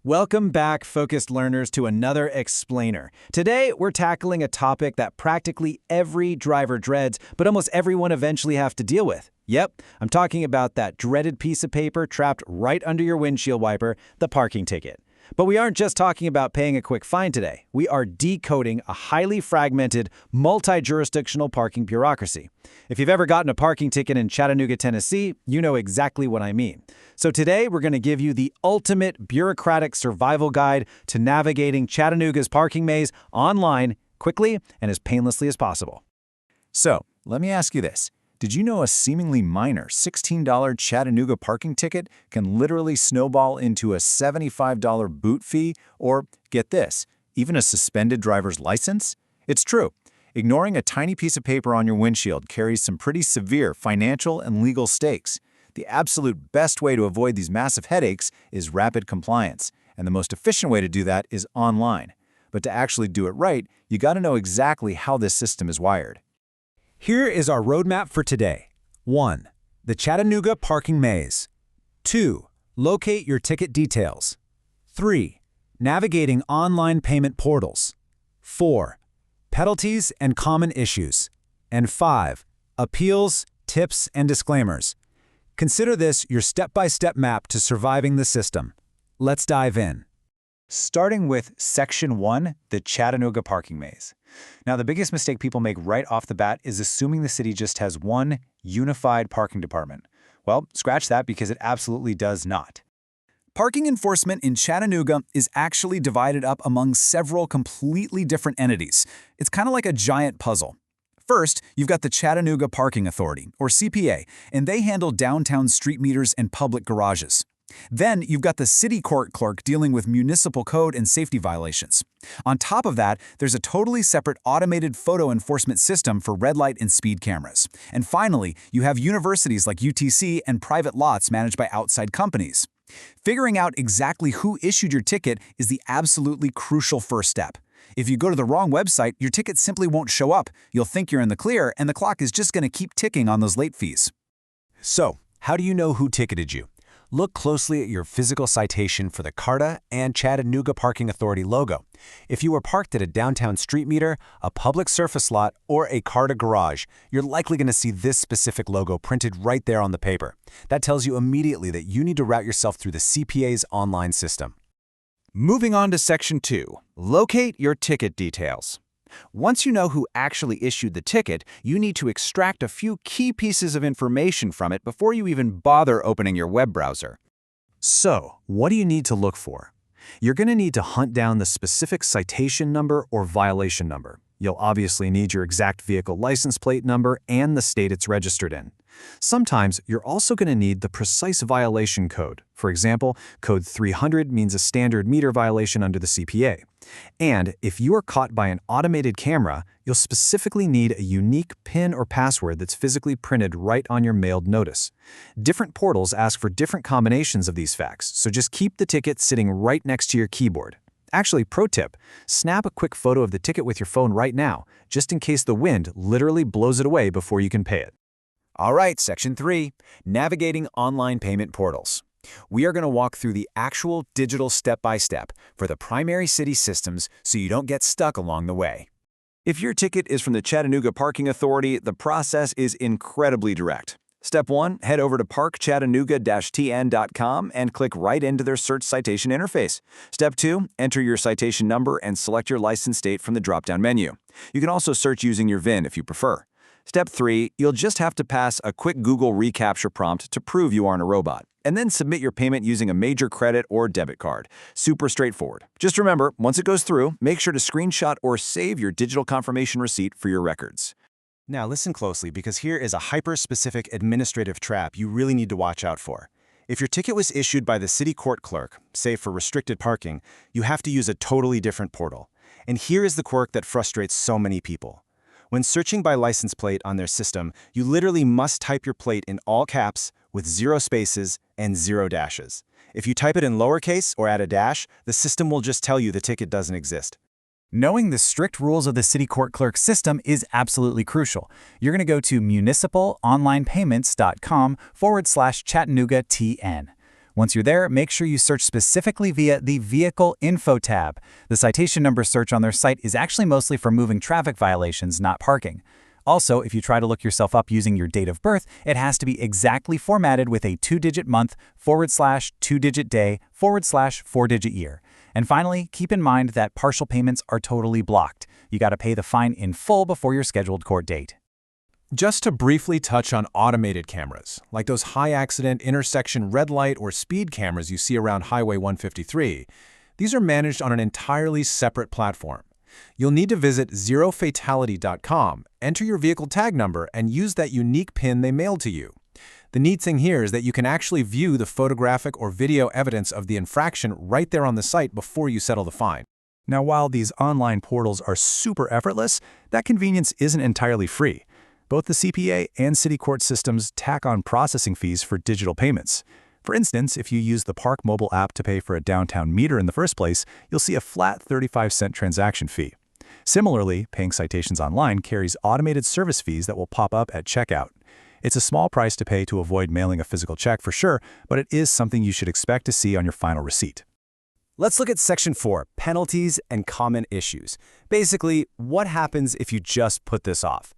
Welcome back, focused learners, to another explainer. Today, we're tackling a topic that practically every driver dreads, but almost everyone eventually have to deal with. Yep, I'm talking about that dreaded piece of paper trapped right under your windshield wiper, the parking ticket. But we aren't just talking about paying a quick fine today. We are decoding a highly fragmented, multi-jurisdictional parking bureaucracy. If you've ever gotten a parking ticket in Chattanooga, Tennessee, you know exactly what I mean. So today, we're going to give you the ultimate bureaucratic survival guide to navigating Chattanooga's parking maze online, quickly and as painlessly as possible. So, let me ask you this. Did you know a seemingly minor $16 Chattanooga parking ticket can literally snowball into a $75 boot fee or, get this, even a suspended driver's license? It's true. Ignoring a tiny piece of paper on your windshield carries some pretty severe financial and legal stakes. The absolute best way to avoid these massive headaches is rapid compliance, and the most efficient way to do that is online. But to actually do it right, you got to know exactly how this system is wired. Here is our roadmap for today. 1. The Chattanooga Parking Maze. 2. Locate your ticket details. 3. Navigating online payment portals. 4. Penalties and common issues. And 5. Appeals, tips, and disclaimers. Consider this your step-by-step map to surviving the system. Let's dive in. Starting with Section 1, the Chattanooga Parking Maze. Now, the biggest mistake people make right off the bat is assuming the city just has one unified parking department. Well, scratch that because it absolutely does not. Parking enforcement in Chattanooga is actually divided up among several completely different entities. It's kind of like a giant puzzle. First, you've got the Chattanooga Parking Authority, or CPA, and they handle downtown street meters and public garages. Then you've got the city court clerk dealing with municipal code and safety violations. On top of that, there's a totally separate automated photo enforcement system for red light and speed cameras. And finally, you have universities like UTC and private lots managed by outside companies. Figuring out exactly who issued your ticket is the absolutely crucial first step. If you go to the wrong website, your ticket simply won't show up. You'll think you're in the clear, and the clock is just going to keep ticking on those late fees. So, how do you know who ticketed you? Look closely at your physical citation for the CARTA and Chattanooga Parking Authority logo. If you were parked at a downtown street meter, a public surface lot, or a CARTA garage, you're likely going to see this specific logo printed right there on the paper. That tells you immediately that you need to route yourself through the CPA's online system. Moving on to Section 2, locate your ticket details. Once you know who actually issued the ticket, you need to extract a few key pieces of information from it before you even bother opening your web browser. So, what do you need to look for? You're going to need to hunt down the specific citation number or violation number. You'll obviously need your exact vehicle license plate number and the state it's registered in. Sometimes you're also going to need the precise violation code. For example, code 300 means a standard meter violation under the CPA. And if you are caught by an automated camera, you'll specifically need a unique PIN or password that's physically printed right on your mailed notice. Different portals ask for different combinations of these facts, so just keep the ticket sitting right next to your keyboard. Actually, pro tip, snap a quick photo of the ticket with your phone right now, just in case the wind literally blows it away before you can pay it. All right, Section 3, navigating online payment portals. We are going to walk through the actual digital step-by-step for the primary city systems so you don't get stuck along the way. If your ticket is from the Chattanooga Parking Authority, the process is incredibly direct. Step 1, head over to parkchattanooga-tn.com and click right into their search citation interface. Step 2, enter your citation number and select your license date from the drop-down menu. You can also search using your VIN if you prefer. Step 3, you'll just have to pass a quick Google reCAPTCHA prompt to prove you aren't a robot, and then submit your payment using a major credit or debit card. Super straightforward. Just remember, once it goes through, make sure to screenshot or save your digital confirmation receipt for your records. Now listen closely, because here is a hyper-specific administrative trap you really need to watch out for. If your ticket was issued by the city court clerk, say for restricted parking, you have to use a totally different portal. And here is the quirk that frustrates so many people. When searching by license plate on their system, you literally must type your plate in all caps with 0 spaces and 0 dashes. If you type it in lowercase or add a dash, the system will just tell you the ticket doesn't exist. Knowing the strict rules of the city court clerk system is absolutely crucial. You're going to go to municipalonlinepayments.com/ChattanoogaTN. Once you're there, make sure you search specifically via the Vehicle Info tab. The citation number search on their site is actually mostly for moving traffic violations, not parking. Also, if you try to look yourself up using your date of birth, it has to be exactly formatted with a 2-digit month / 2-digit day / 4-digit year. And finally, keep in mind that partial payments are totally blocked. You got to pay the fine in full before your scheduled court date. Just to briefly touch on automated cameras, like those high-accident intersection red light or speed cameras you see around Highway 153, these are managed on an entirely separate platform. You'll need to visit zerofatality.com, enter your vehicle tag number, and use that unique PIN they mailed to you. The neat thing here is that you can actually view the photographic or video evidence of the infraction right there on the site before you settle the fine. Now, while these online portals are super effortless, that convenience isn't entirely free. Both the CPA and city court systems tack on processing fees for digital payments. For instance, if you use the Park mobile app to pay for a downtown meter in the first place, you'll see a flat 35-cent transaction fee. Similarly, paying citations online carries automated service fees that will pop up at checkout. It's a small price to pay to avoid mailing a physical check for sure, but it is something you should expect to see on your final receipt. Let's look at Section 4, Penalties and Common Issues. Basically, what happens if you just put this off?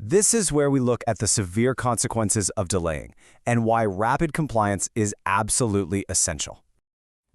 This is where we look at the severe consequences of delaying and why rapid compliance is absolutely essential.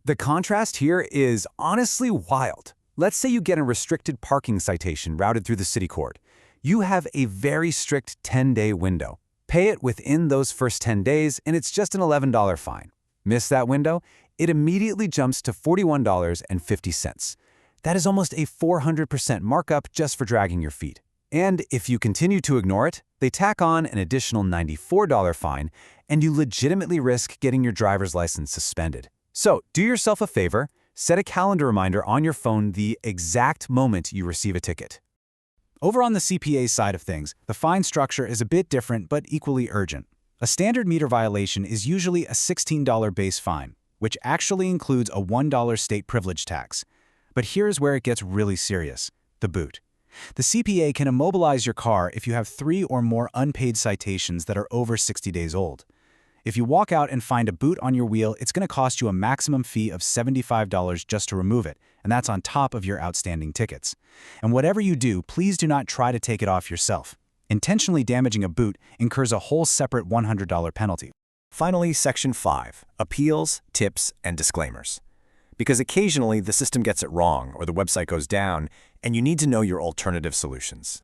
The contrast here is honestly wild. Let's say you get a restricted parking citation routed through the city court. You have a very strict 10-day window. Pay it within those first 10 days, and it's just an $11 fine. Miss that window, it immediately jumps to $41.50. That is almost a 400% markup just for dragging your feet. And if you continue to ignore it, they tack on an additional $94 fine, and you legitimately risk getting your driver's license suspended. So, do yourself a favor, set a calendar reminder on your phone the exact moment you receive a ticket. Over on the CPA side of things, the fine structure is a bit different but equally urgent. A standard meter violation is usually a $16 base fine, which actually includes a $1 state privilege tax. But here's where it gets really serious: the boot. The CPA can immobilize your car if you have 3 or more unpaid citations that are over 60 days old. If you walk out and find a boot on your wheel, it's going to cost you a maximum fee of $75 just to remove it, and that's on top of your outstanding tickets. And whatever you do, please do not try to take it off yourself. Intentionally damaging a boot incurs a whole separate $100 penalty. Finally, Section 5, Appeals, Tips, and Disclaimers. Because occasionally the system gets it wrong or the website goes down, and you need to know your alternative solutions.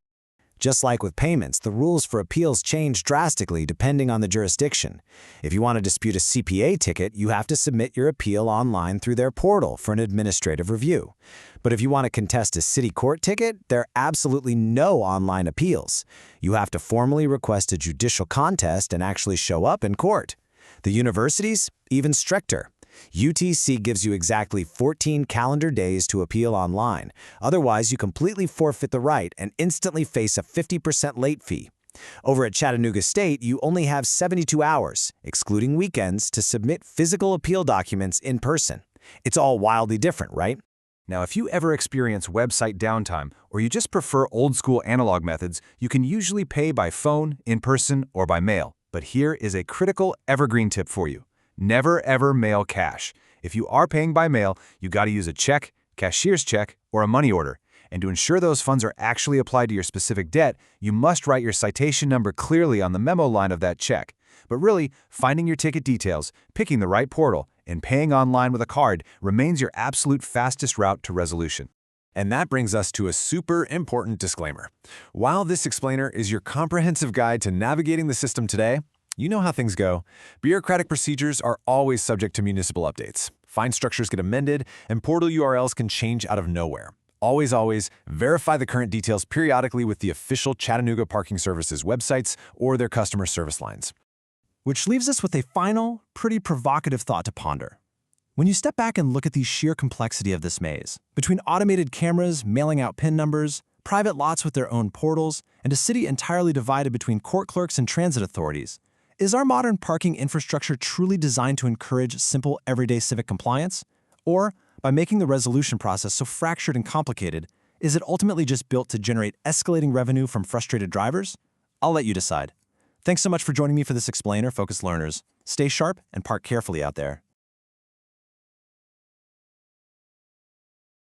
Just like with payments, the rules for appeals change drastically depending on the jurisdiction. If you want to dispute a CPA ticket, you have to submit your appeal online through their portal for an administrative review. But if you want to contest a city court ticket, there are absolutely no online appeals. You have to formally request a judicial contest and actually show up in court. The universities, even stricter. UTC gives you exactly 14 calendar days to appeal online. Otherwise, you completely forfeit the right and instantly face a 50% late fee. Over at Chattanooga State, you only have 72 hours, excluding weekends, to submit physical appeal documents in person. It's all wildly different, right? Now, if you ever experience website downtime or you just prefer old-school analog methods, you can usually pay by phone, in person, or by mail. But here is a critical evergreen tip for you. Never ever mail cash. If you are paying by mail, you got to use a check, cashier's check, or a money order. And to ensure those funds are actually applied to your specific debt, you must write your citation number clearly on the memo line of that check. But really, finding your ticket details, picking the right portal, and paying online with a card remains your absolute fastest route to resolution. And that brings us to a super important disclaimer. While this explainer is your comprehensive guide to navigating the system today, you know how things go. Bureaucratic procedures are always subject to municipal updates. Fine structures get amended, and portal URLs can change out of nowhere. Always verify the current details periodically with the official Chattanooga Parking Services websites or their customer service lines. Which leaves us with a final, pretty provocative thought to ponder. When you step back and look at the sheer complexity of this maze, between automated cameras mailing out PIN numbers, private lots with their own portals, and a city entirely divided between court clerks and transit authorities, is our modern parking infrastructure truly designed to encourage simple, everyday civic compliance? Or, by making the resolution process so fractured and complicated, is it ultimately just built to generate escalating revenue from frustrated drivers? I'll let you decide. Thanks so much for joining me for this explainer, focused learners. Stay sharp and park carefully out there.